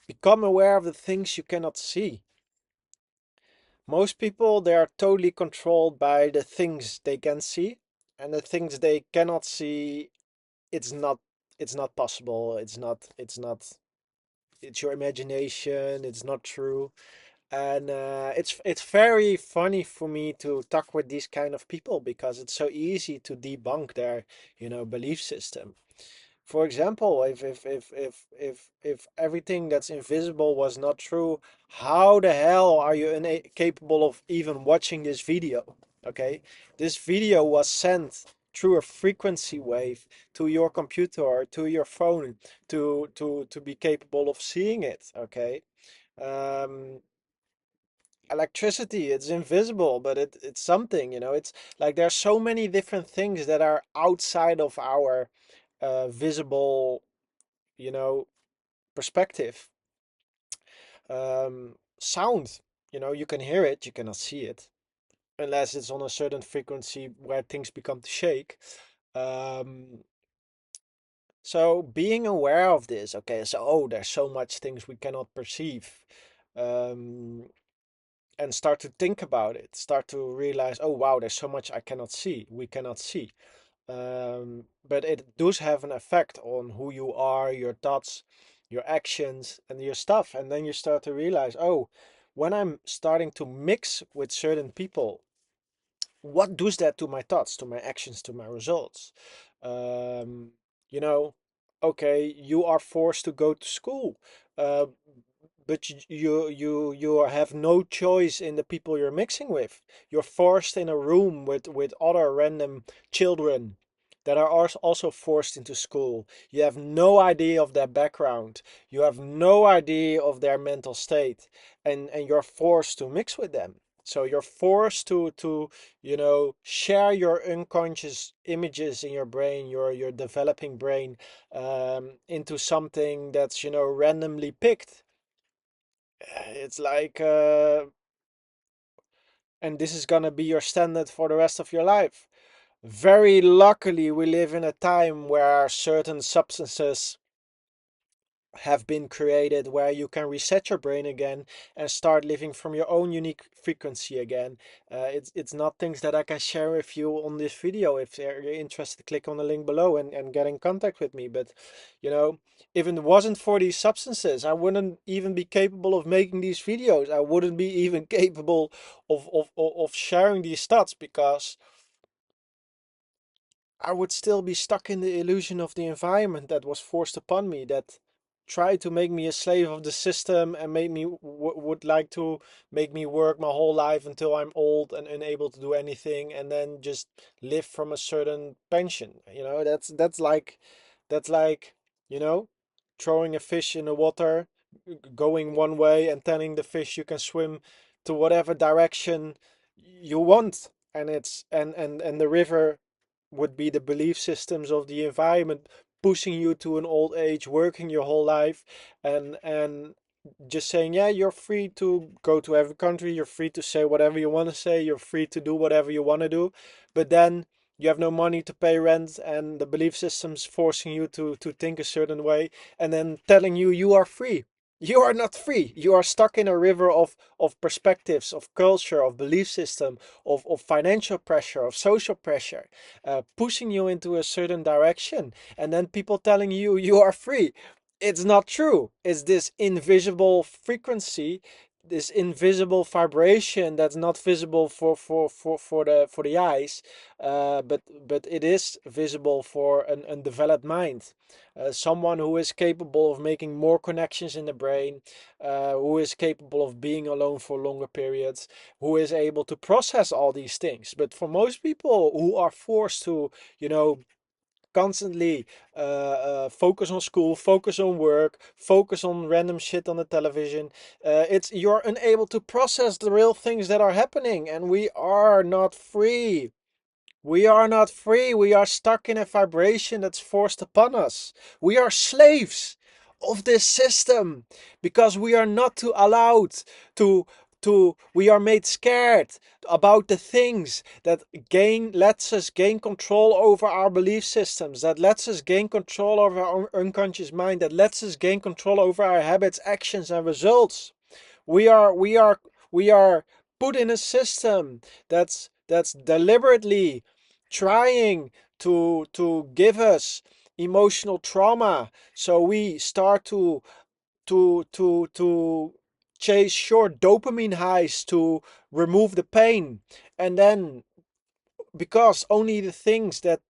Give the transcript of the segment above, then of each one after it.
Become aware of the things you cannot see. Most people, they are totally controlled by the things they can see, and the things they cannot see, it's not it's not possible. It's your imagination, it's not true. And it's very funny for me to talk with these kind of people because it's so easy to debunk their, belief system. For example, if everything that's invisible was not true, how the hell are you capable of even watching this video? Okay, this video was sent through a frequency wave to your computer or to your phone to be capable of seeing it. Okay, um, electricity, it's invisible, but it's something. It's like there's so many different things that are outside of our visible, you know, perspective. Sound, you can hear it, you cannot see it, unless it's on a certain frequency where things become to shake. Um, so being aware of this, okay, so there's so much things we cannot perceive. Um, and start to think about it, start to realize, oh wow, there's so much we cannot see. But it does have an effect on who you are, your thoughts, your actions, and your stuff. And then you start to realize, oh, when I'm starting to mix with certain people, what does that to my thoughts, to my actions, to my results? Um, you know, okay, you are forced to go to school, uh, but you have no choice in the people you're mixing with. You're forced in a room with other random children that are also forced into school. You have no idea of their background. You have no idea of their mental state, and you're forced to mix with them. So you're forced to share your unconscious images in your brain, your developing brain, into something that's randomly picked. It's like, and this is gonna be your standard for the rest of your life. Very luckily, we live in a time where certain substances have been created where you can reset your brain again and start living from your own unique frequency again. It's not things that I can share with you on this video. If you're interested, click on the link below and get in contact with me. But you know, if it wasn't for these substances, I wouldn't even be capable of making these videos. I wouldn't be even capable of sharing these thoughts because I would still be stuck in the illusion of the environment that was forced upon me, that tried to make me a slave of the system and made me would like to make me work my whole life until I'm old and unable to do anything, and then just live from a certain pension. That's like you know throwing a fish in the water, going one way and telling the fish you can swim to whatever direction you want, and the river would be the belief systems of the environment pushing you to an old age, working your whole life, and just saying, yeah, you're free to go to every country, you're free to say whatever you want to say, you're free to do whatever you want to do, but then you have no money to pay rent, and the belief systems forcing you to think a certain way, and then telling you you are free. You are not free. You are stuck in a river of perspectives, of culture, of belief system, of financial pressure, of social pressure, pushing you into a certain direction, and then people telling you you are free. It's not true. It's this invisible frequency, this invisible vibration that's not visible for the eyes, but it is visible for an undeveloped mind. Someone who is capable of making more connections in the brain, who is capable of being alone for longer periods, who is able to process all these things. But for most people who are forced to, you know, constantly focus on school, focus on work, focus on random shit on the television, it's you're unable to process the real things that are happening, and we are not free. We are not free. We are stuck in a vibration that's forced upon us. We are slaves of this system because we are not allowed to we are made scared about the things that lets us gain control over our belief systems, that lets us gain control over our unconscious mind, that lets us gain control over our habits, actions, and results. We are put in a system that's deliberately trying to give us emotional trauma, so we start to chase short dopamine highs to remove the pain. And then, because only the things that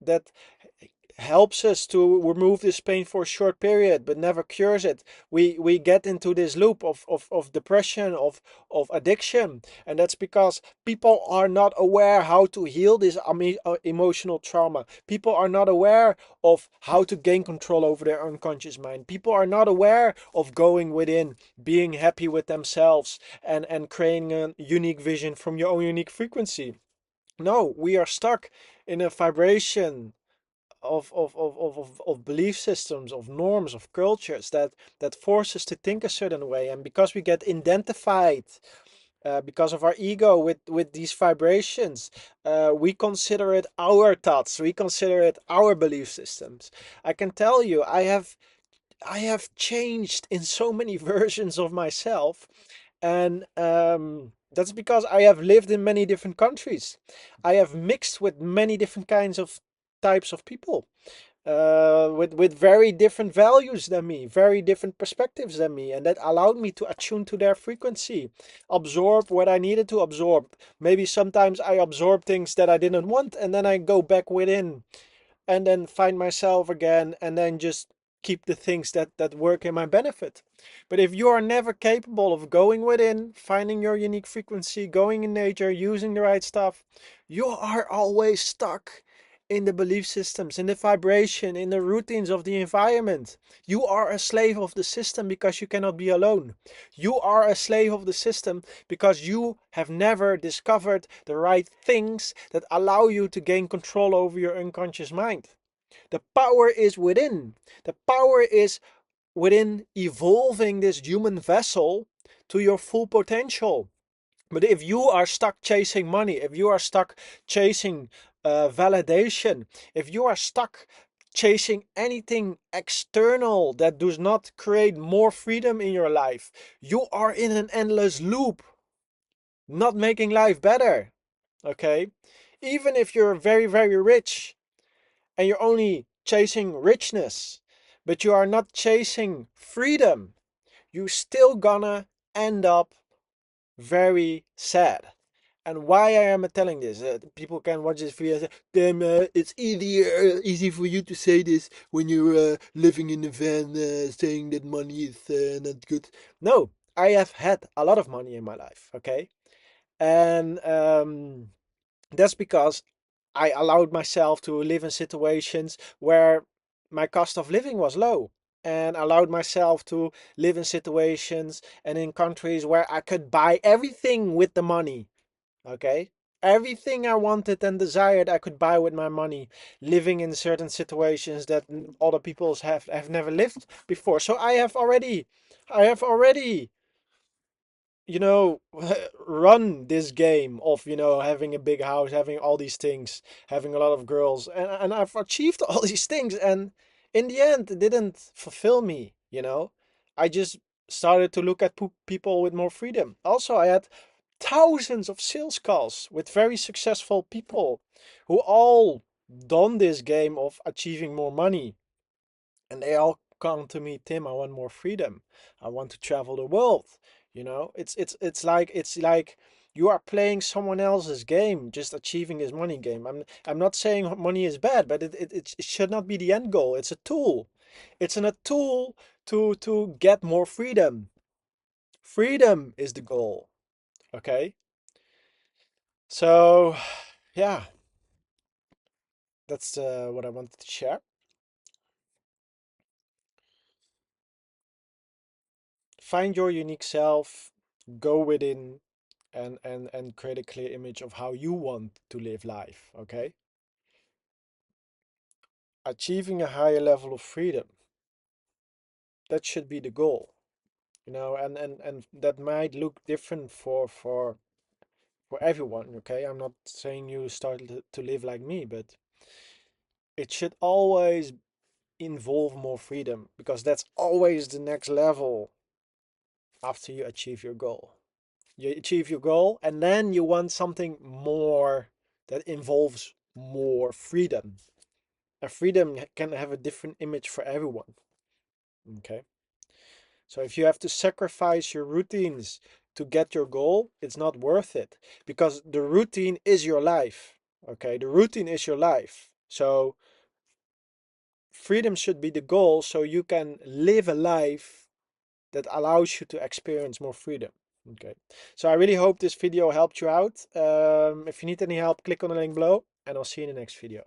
helps us to remove this pain for a short period but never cures it, we get into this loop of depression, of addiction. And that's because people are not aware how to heal this emotional trauma. People are not aware of how to gain control over their unconscious mind. People are not aware of going within, being happy with themselves, and creating a unique vision from your own unique frequency. No, we are stuck in a vibration of belief systems, of norms, of cultures that force us to think a certain way. And because we get identified, because of our ego, with these vibrations, we consider it our thoughts, we consider it our belief systems. I can tell you, I have changed in so many versions of myself. And that's because I have lived in many different countries. I have mixed with many different kinds of types of people, with very different values than me, very different perspectives than me, and that allowed me to attune to their frequency, absorb what I needed to absorb. Maybe sometimes I absorb things that I didn't want, and then I go back within, and then find myself again, and then just keep the things that work in my benefit. But if you are never capable of going within, finding your unique frequency, going in nature, using the right stuff, you are always stuck in the belief systems, in the vibration, in the routines of the environment. You are a slave of the system because you cannot be alone. You are a slave of the system because you have never discovered the right things that allow you to gain control over your unconscious mind. The power is within. The power is within evolving this human vessel to your full potential. But if you are stuck chasing money, if you are stuck chasing validation, if you are stuck chasing anything external that does not create more freedom in your life, you are in an endless loop, not making life better. Okay? Even if you're very, very rich and you're only chasing richness, but you are not chasing freedom, you still gonna end up very sad. And why I am telling this, people can watch this video and say, damn, it's easy for you to say this when you're living in a van, saying that money is not good. No, I have had a lot of money in my life, okay? And that's because I allowed myself to live in situations where my cost of living was low, and allowed myself to live in situations and in countries where I could buy everything with the money. Okay? Everything I wanted and desired I could buy with my money, living in certain situations that other people have never lived before. So I have already you know, run this game of, having a big house, having all these things, having a lot of girls, and I've achieved all these things, and in the end, it didn't fulfill me. I just started to look at people with more freedom. Also, I had thousands of sales calls with very successful people who all done this game of achieving more money, and they all come to me, Tim, I want more freedom. I want to travel the world. It's like you are playing someone else's game, just achieving this money game. I'm not saying money is bad, but it should not be the end goal. It's a tool. It's a tool to get more freedom. Freedom is the goal. Okay? So yeah, that's what I wanted to share. Find your unique self, go within, and create a clear image of how you want to live life. Okay? Achieving a higher level of freedom, that should be the goal. you know, and that might look different for everyone. Okay, I'm not saying you start to live like me, but it should always involve more freedom, because that's always the next level after you achieve your goal. You achieve your goal and then you want something more that involves more freedom. And freedom can have a different image for everyone. Okay. So if you have to sacrifice your routines to get your goal, it's not worth it, because the routine is your life. Okay. The routine is your life. So freedom should be the goal so you can live a life that allows you to experience more freedom. Okay, so I really hope this video helped you out. If you need any help, click on the link below, and I'll see you in the next video.